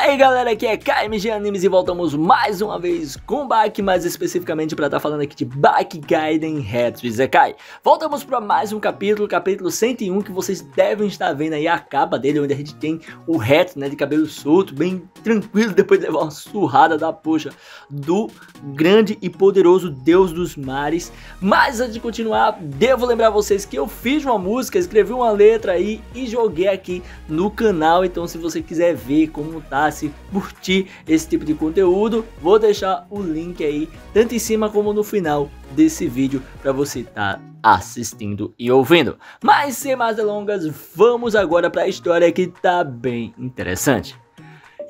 aí galera, aqui é KMG Animes e voltamos mais uma vez com Baki, mais especificamente para estar falando aqui de Baki Gaiden Hetsu Isekai. Voltamos para mais um capítulo, capítulo 101, que vocês devem estar vendo aí a capa dele, onde a gente tem o Hetsu, né, de cabelo solto, bem tranquilo, depois de levar uma surrada da poxa do grande e poderoso Deus dos Mares. Mas antes de continuar, devo lembrar vocês que eu fiz uma música, escrevi uma letra aí e joguei aqui no canal, então se você quiser ver como tá, se curtir esse tipo de conteúdo, vou deixar o link aí, tanto em cima como no final desse vídeo, para você estar assistindo e ouvindo. Mas sem mais delongas, vamos agora para a história que tá bem interessante.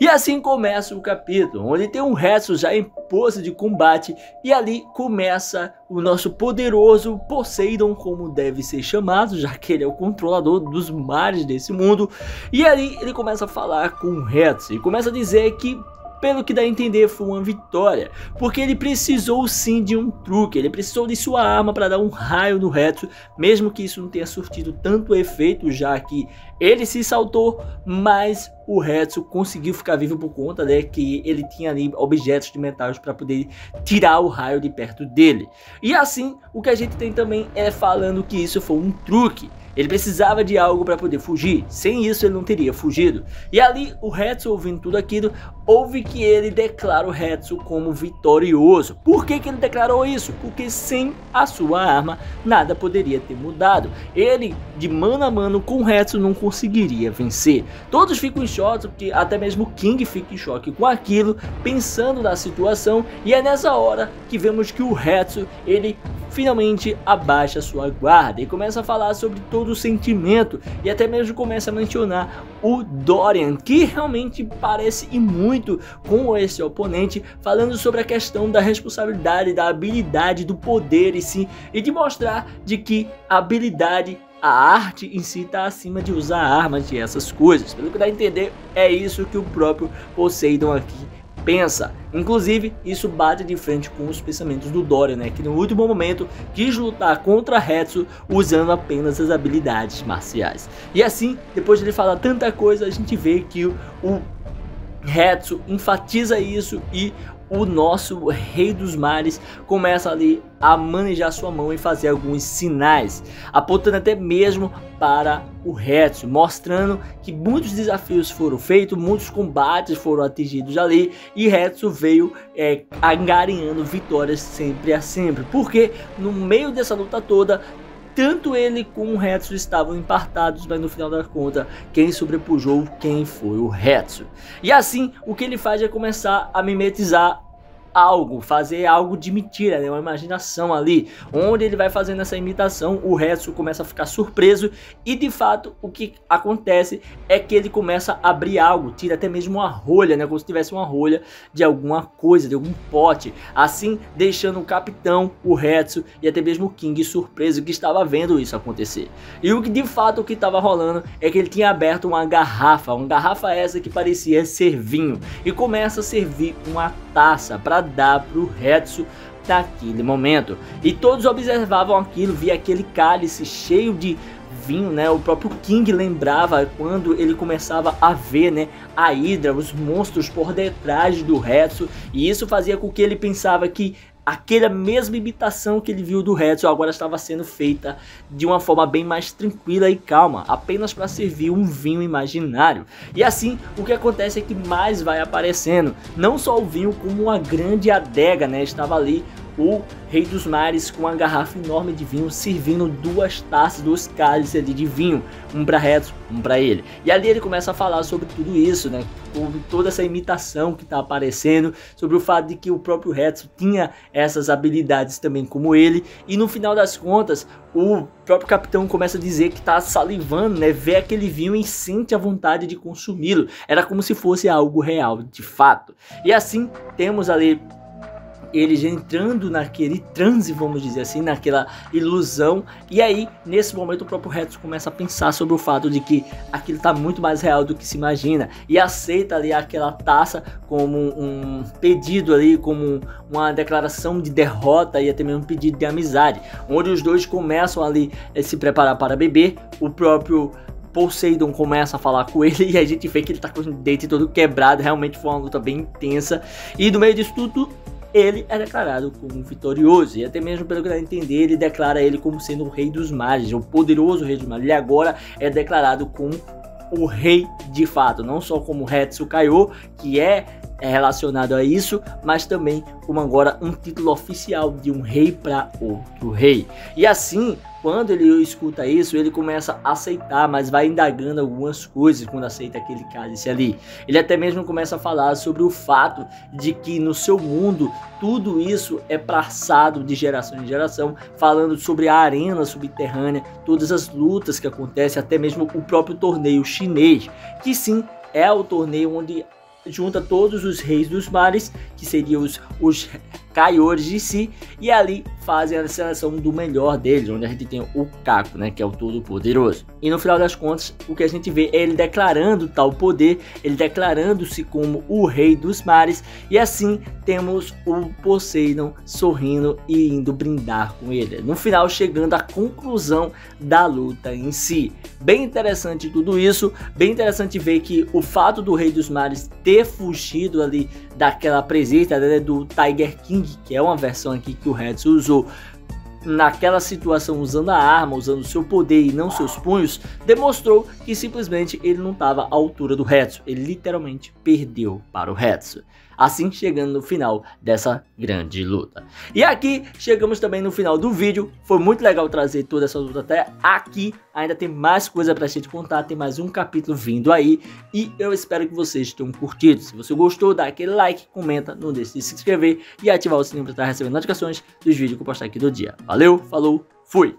E assim começa o capítulo, onde tem um Hetsu já em pose de combate, e ali começa o nosso poderoso Poseidon, como deve ser chamado, já que ele é o controlador dos mares desse mundo. E ali ele começa a falar com o Hetsu e começa a dizer que, pelo que dá a entender, foi uma vitória, porque ele precisou sim de um truque, ele precisou de sua arma para dar um raio no Hetsu, mesmo que isso não tenha surtido tanto efeito, já que ele se saltou, mas o Hetsu conseguiu ficar vivo por conta, né, que ele tinha ali objetos de metais para poder tirar o raio de perto dele. E assim, o que a gente tem também é falando que isso foi um truque. Ele precisava de algo para poder fugir, sem isso ele não teria fugido. E ali o Hetsu, ouvindo tudo aquilo, ouve que ele declara o Hetsu como vitorioso. Por que ele declarou isso? Porque sem a sua arma nada poderia ter mudado. Ele, de mano a mano com o Hetsu, não conseguiria vencer. Todos ficam em choque, porque até mesmo o King fica em choque com aquilo, pensando na situação. E é nessa hora que vemos que o Hetsu, ele finalmente abaixa sua guarda e começa a falar sobre todo o sentimento, e até mesmo começa a mencionar o Dorian, que realmente parece ir muito com esse oponente, falando sobre a questão da responsabilidade, da habilidade, do poder em si, e de mostrar de que a habilidade, a arte em si está acima de usar armas e essas coisas. Pelo que dá a entender, é isso que o próprio Poseidon aqui pensa. Inclusive, isso bate de frente com os pensamentos do Dorian, né, que no último momento quis lutar contra Hetsu usando apenas as habilidades marciais. E assim, depois de ele falar tanta coisa, a gente vê que o Hetsu enfatiza isso, e o nosso Rei dos Mares começa ali a manejar sua mão e fazer alguns sinais, apontando até mesmo para o Hetsu, mostrando que muitos desafios foram feitos, muitos combates foram atingidos ali, e Hetsu veio angariando vitórias sempre a sempre, porque no meio dessa luta toda, tanto ele como o Hetsu estavam empatados, mas no final da conta, quem sobrepujou quem foi o Hetsu. E assim, o que ele faz é começar a mimetizar algo, fazer algo de mentira, né? Uma imaginação ali, onde ele vai fazendo essa imitação, o Hetsu começa a ficar surpreso, e de fato o que acontece é que ele começa a abrir algo, tira até mesmo uma rolha, né? Como se tivesse uma rolha de alguma coisa, de algum pote, assim deixando o capitão, o Hetsu e até mesmo o King surpreso, que estava vendo isso acontecer. E o que de fato o que estava rolando é que ele tinha aberto uma garrafa essa que parecia ser vinho, e começa a servir uma taça para dar para o Hetsu naquele momento. E todos observavam aquilo, via aquele cálice cheio de vinho, né? O próprio King lembrava quando ele começava a ver, né, a Hydra, os monstros por detrás do Hetsu, e isso fazia com que ele pensava que aquela mesma imitação que ele viu do Hetsu agora estava sendo feita de uma forma bem mais tranquila e calma, apenas para servir um vinho imaginário. E assim, o que acontece é que mais vai aparecendo, não só o vinho, como uma grande adega, né? Estava ali o Rei dos Mares com uma garrafa enorme de vinho, servindo duas taças, dois cálices ali de vinho, um para Hetsu, um para ele. E ali ele começa a falar sobre tudo isso, né, sobre toda essa imitação que está aparecendo, sobre o fato de que o próprio Hetsu tinha essas habilidades também como ele, e no final das contas, o próprio capitão começa a dizer que está salivando, né, vê aquele vinho e sente a vontade de consumi-lo. Era como se fosse algo real, de fato. E assim, temos ali eles entrando naquele transe, vamos dizer assim, naquela ilusão. E aí, nesse momento, o próprio Hetsu começa a pensar sobre o fato de que aquilo está muito mais real do que se imagina, e aceita ali aquela taça como um pedido ali, como uma declaração de derrota e até mesmo um pedido de amizade, onde os dois começam ali a se preparar para beber. O próprio Poseidon começa a falar com ele e a gente vê que ele tá com o dente todo quebrado. Realmente foi uma luta bem intensa. E no meio disso tudo, ele é declarado como vitorioso. E até mesmo pelo que dá a entender, ele declara ele como sendo o rei dos mares, o poderoso rei dos mares. Ele agora é declarado como o rei de fato, não só como Hetsu Kaiô, que é relacionado a isso, mas também como agora um título oficial de um rei para outro rei. E assim, quando ele escuta isso, ele começa a aceitar, mas vai indagando algumas coisas quando aceita aquele cálice ali. Ele até mesmo começa a falar sobre o fato de que no seu mundo tudo isso é passado de geração em geração, falando sobre a arena subterrânea, todas as lutas que acontecem, até mesmo o próprio torneio chinês, que sim, é o torneio onde junta todos os reis dos mares, que seriam os Kaiôs de si, e ali fazem a seleção do melhor deles, onde a gente tem o Kaku, né, que é o todo-poderoso. E no final das contas, o que a gente vê é ele declarando tal poder, ele declarando-se como o rei dos mares, e assim temos o Poseidon sorrindo e indo brindar com ele. No final, chegando à conclusão da luta em si. Bem interessante tudo isso, bem interessante ver que o fato do rei dos mares ter fugido ali daquela presença, né, do Tiger King, que é uma versão aqui que o Hetsu usou naquela situação usando a arma, usando seu poder e não seus punhos, demonstrou que simplesmente ele não estava à altura do Hetsu, ele literalmente perdeu para o Hetsu. Assim, chegando no final dessa grande luta. E aqui chegamos também no final do vídeo. Foi muito legal trazer toda essa luta até aqui. Ainda tem mais coisa pra gente contar, tem mais um capítulo vindo aí. E eu espero que vocês tenham curtido. Se você gostou, dá aquele like, comenta, não deixe de se inscrever e ativar o sininho para estar recebendo notificações dos vídeos que eu postar aqui do dia. Valeu, falou, fui!